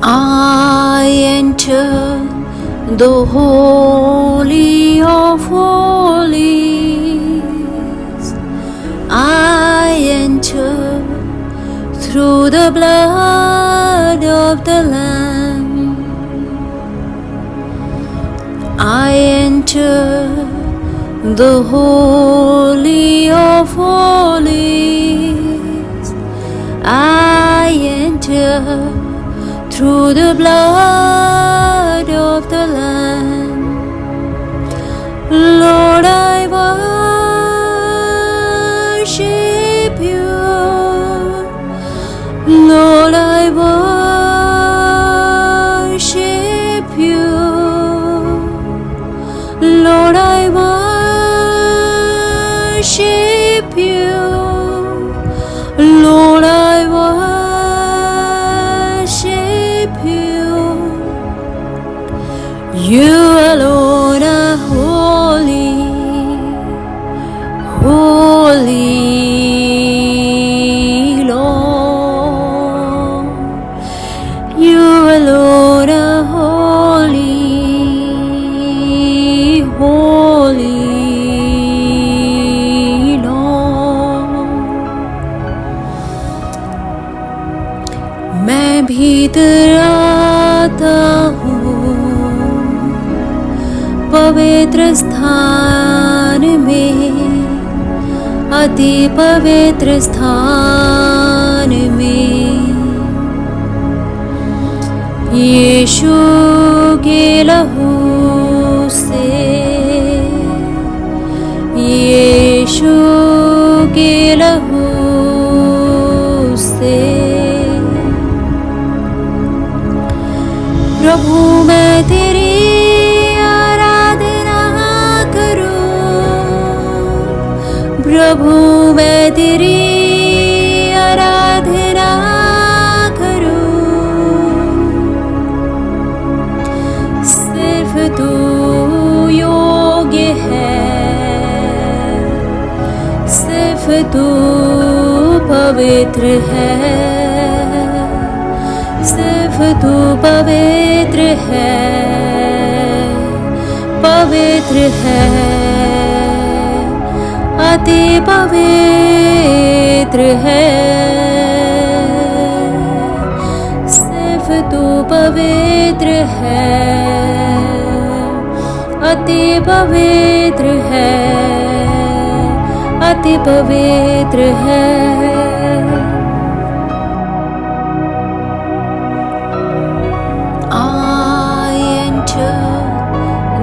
I enter the Holy of Holies. I enter through the blood of the Lamb. I enter the Holy of Holies. I enter through the blood of the Lamb. Lord, I worship you. Lord, I worship you. Lord, I worship you. Lord, I worship you. You alone are holy, holy Lord. You alone are holy, holy Lord. मैं भीतर आता हूँ पवित्र स्थान में, अति पवित्र स्थान में। यीशु के लहू से, यीशु के लहू से। प्रभु मैं तेरी आराधना करूं, प्रभु मैं तेरी आराधना करूं। सिर्फ तू योग्य है, सिर्फ तू पवित्र है, सिर्फ तू पवित्र है, पवित्र है, अति पवित्र है। सिर्फ तू पवित्र है, अति पवित्र है, अति पवित्र है।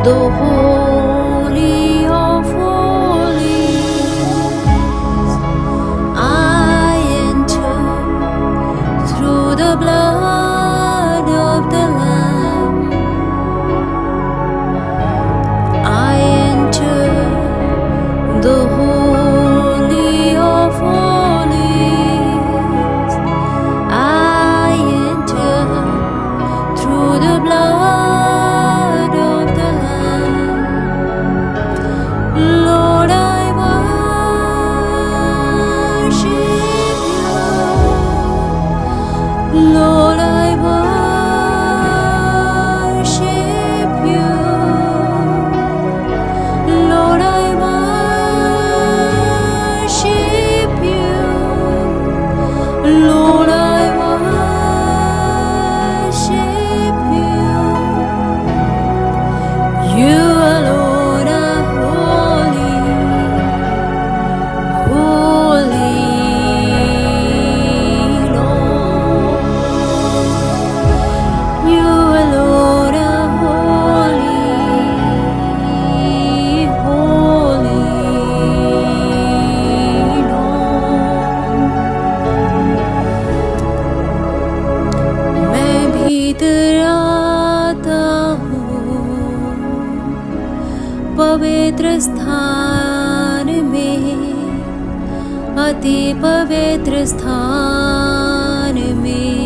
The Holy of Holies. I enter through the blood of the Lamb. I enter the Holy of Holies. I enter through the blood. Lord, I worship you. Lord, I worship you. Lord, I worship you. Lord, I worship you. You alone are holy, holy Lord. You alone are holy, holy Lord. मैं भीतर आता हूँ पवित्र स्थान में, अति पवित्र स्थान में।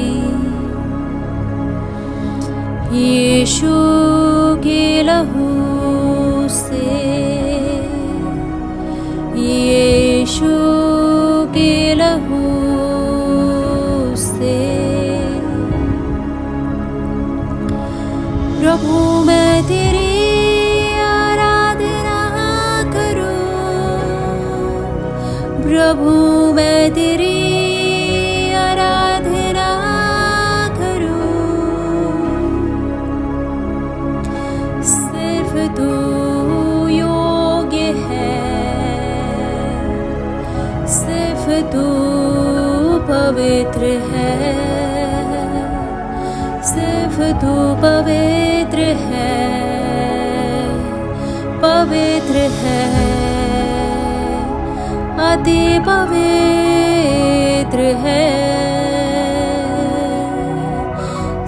यीशु के लहू से, यीशु के लहू से। प्रभु मैं तेरी आराधना करूं, प्रभु मैं तेरी आराधना करूं। सिर्फ तू योग्य है, सिर्फ तू पवित्र है, सिर्फ तू पवित्र है, पवित्र है, अति पवित्र है।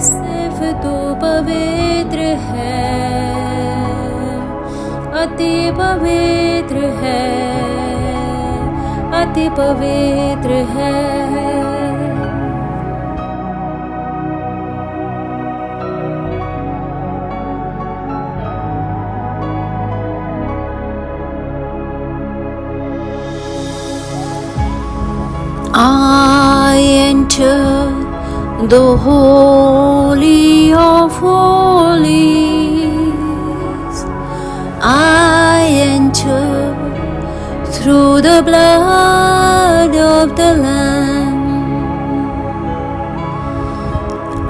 सिर्फ तू पवित्र है, अति पवित्र है, अति पवित्र है। I enter the Holy of Holies. I enter through the blood of the Lamb.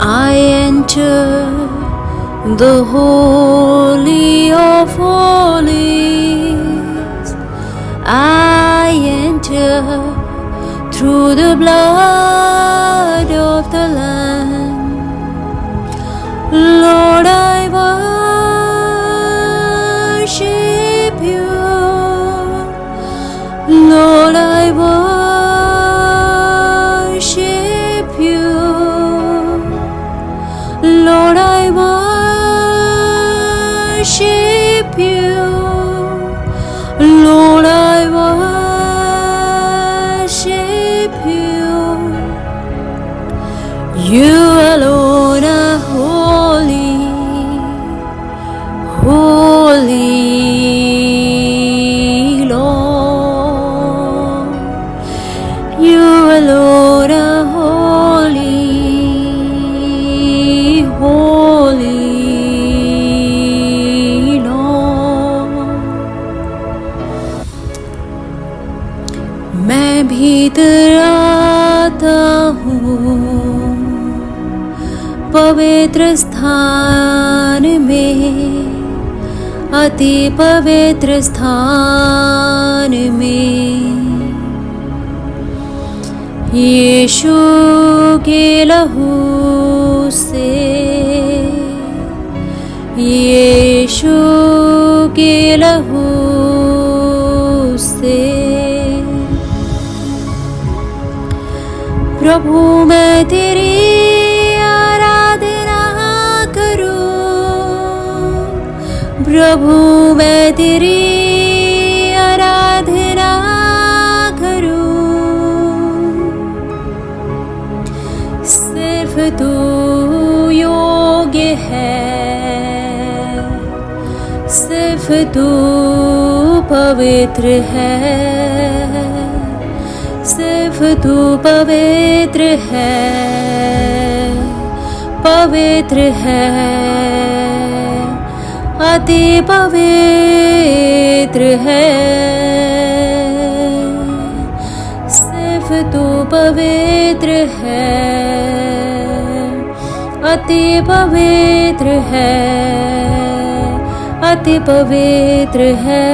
I enter the Holy of Holies. I enter through the blood of the Lamb. Lord, I worship you. Lord, I worship you. Lord, I worship you. Lord, I worship you. You alone are holy, holy Lord. You alone are holy, holy Lord. मैं भीतर आता हूँ पवित्र स्थान में, अति पवित्र स्थान में। यीशु के लहू से, यीशु के लहू से। प्रभु मैं तेरी आराधना करूं, प्रभु मैं तेरी आराधना करूं। सिर्फ तू योग्य है, सिर्फ तू पवित्र है, सिर्फ तू पवित्र है, पवित्र है, अति पवित्र है। सिर्फ तू पवित्र है, अति पवित्र है, अति पवित्र है।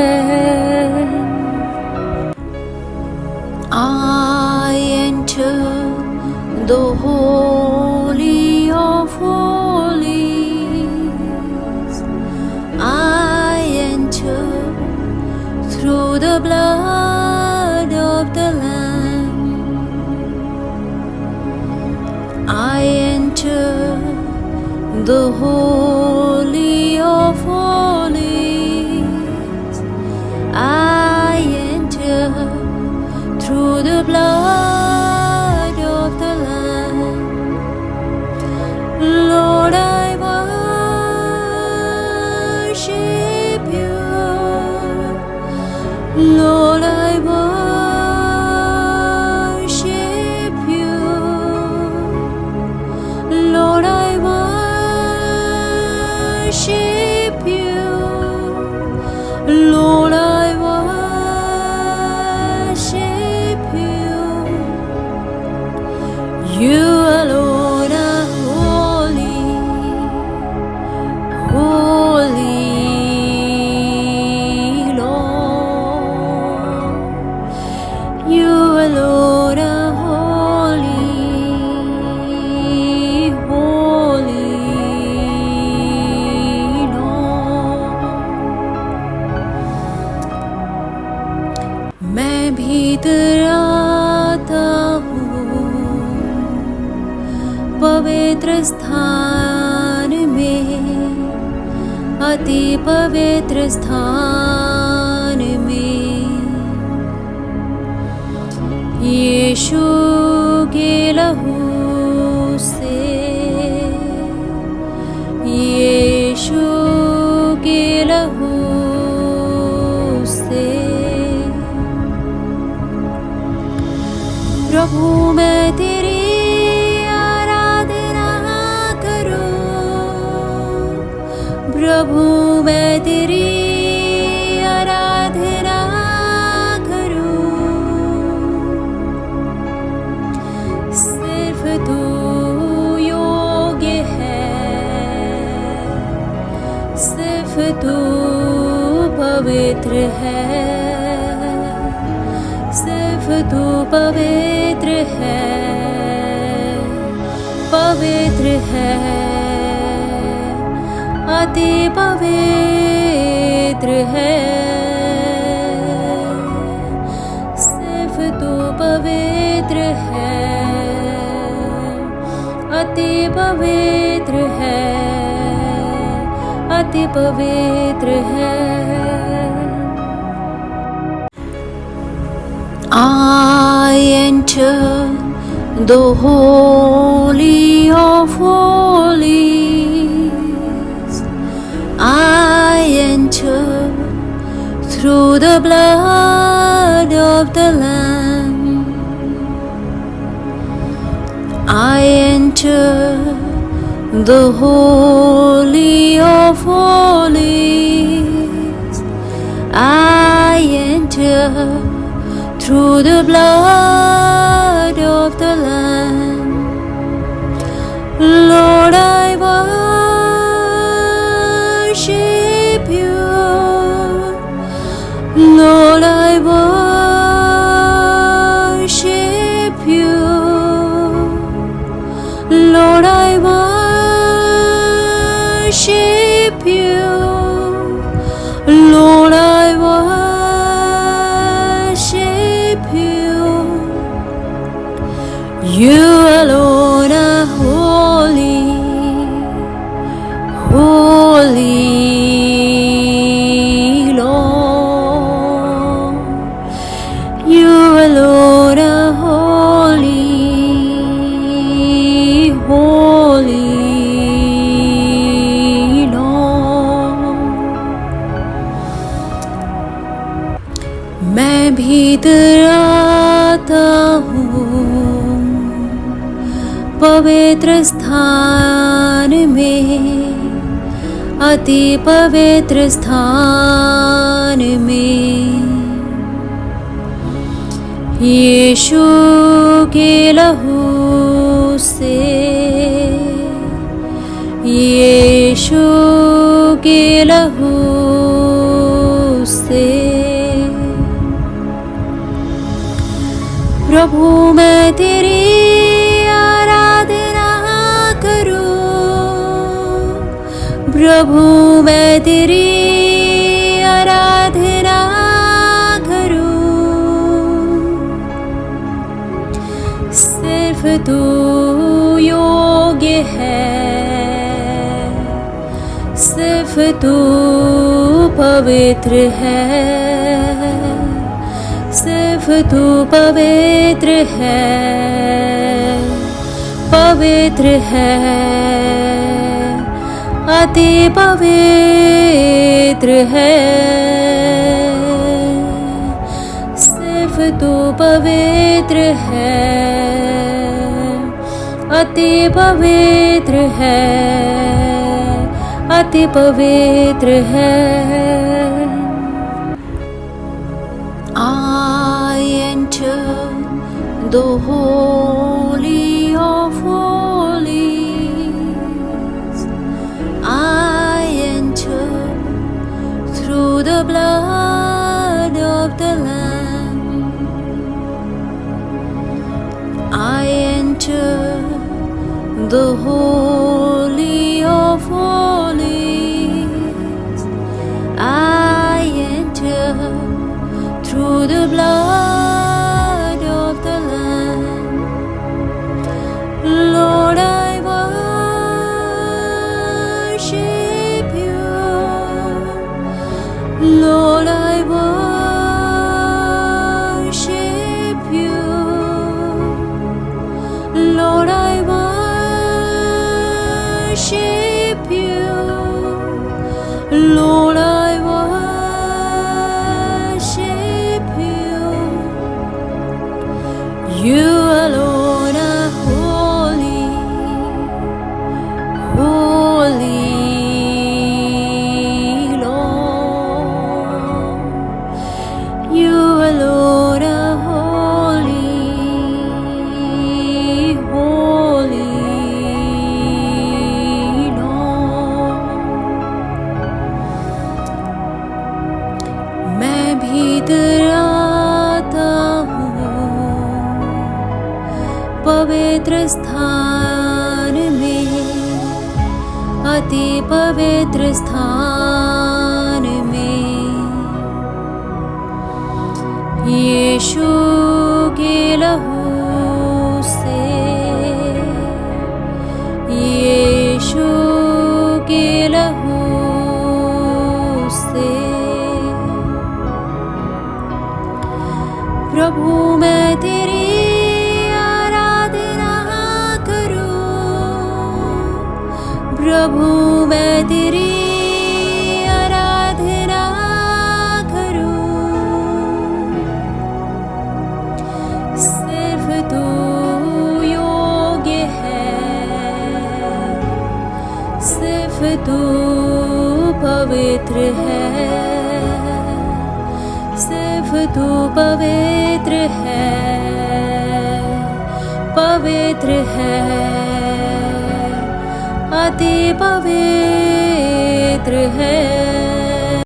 I enter the Holy of Holies. I enter through the blood of the Lamb. I enter the Holy of Holies. I enter through the blood of the Lamb. Lord, I worship you. Lord, I worship you. Lord, I पवित्र स्थान में, अति पवित्र स्थान में यीशु के लहू से, यीशु के लहू से। प्रभु मैं तेरी प्रभु मैं तेरी आराधना करूं, सिर्फ तू योग्य है, सिर्फ तू पवित्र है, सिर्फ तू पवित्र है, पवित्र है, अति पवित्र है, सिर्फ तू पवित्र है, अति पवित्र है, अति पवित्र है। I enter the holy of holies. I enter through the blood of the Lamb. I enter the holy of holies. I enter through the blood of the Lamb. Lord, I worship you. Lord, I worship you. Lord, I worship you. Lord, I worship you. You alone are holy, holy Lord. You alone are holy, holy Lord. मैं भीतर आता हूँ पवित्र स्थान में, अति पवित्र स्थान में यीशु के लहू से, यीशु के लहू से। प्रभु मैं तेरी आराधना करूं, प्रभु मैं तेरी आराधना करूं, सिर्फ तू योग्य है, सिर्फ तू पवित्र है, सिर्फ तू पवित्र है, पवित्र है, अति पवित्र है, सिर्फ तू पवित्र है, अति पवित्र है, अति पवित्र है। I enter the holy of holies. I enter through the blood of the Lamb. I enter the holy of holies. I enter through the blood of the Lamb. Lord, I worship you, Lord, I worship you. You alone are holy, holy Lord. You alone are holy, holy Lord. मैं भीतर आता हूँ पवित्र स्थान में, अति पवित्र स्थान में। यीशु के लहू से, यीशु के लहू से। प्रभु मैं तेरी आराधना करूं, प्रभु मैं तेरी आराधना करूं। सिर्फ तू योग्य है, सिर्फ तू पवित्र है, सिर्फ तू पवित्र है, पवित्र है, अति पवित्र है।